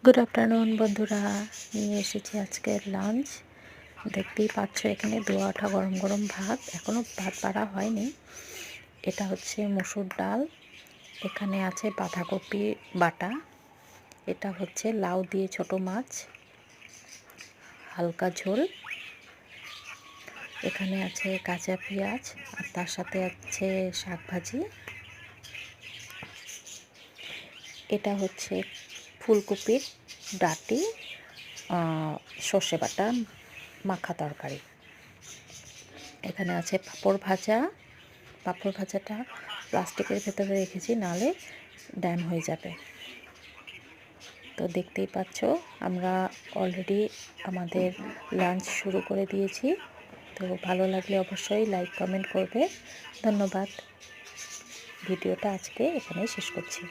Good afternoon বন্ধুরা, নিয়ে এসেছি আজকের লাঞ্চ। দেখতেই পাচ্ছ এখানে দোয়াটা গরম গরম ভাত, এখনও ভাত বাড়া হয়নি। এটা হচ্ছে মসুর ডাল, এখানে আছে বাঁধাকপি বাটা, এটা হচ্ছে লাউ দিয়ে ছোট মাছ হালকা ঝোল, এখানে আছে কাঁচা পেঁয়াজ আর তার সাথে আছে শাক ভাজি, এটা হচ্ছে ফুলকপির ডাঁটি সর্ষে বাটা মাখা তরকারি, এখানে আছে পাঁপড় ভাজা। পাঁপড় ভাজাটা প্লাস্টিকের ভেতরে রেখেছি, নাহলে ড্যাম হয়ে যাবে। তো দেখতেই পাচ্ছ আমরা অলরেডি আমাদের লাঞ্চ শুরু করে দিয়েছি। তো ভালো লাগলে অবশ্যই লাইক কমেন্ট করবে। ধন্যবাদ। ভিডিওটা আজকে এখানেই শেষ করছি।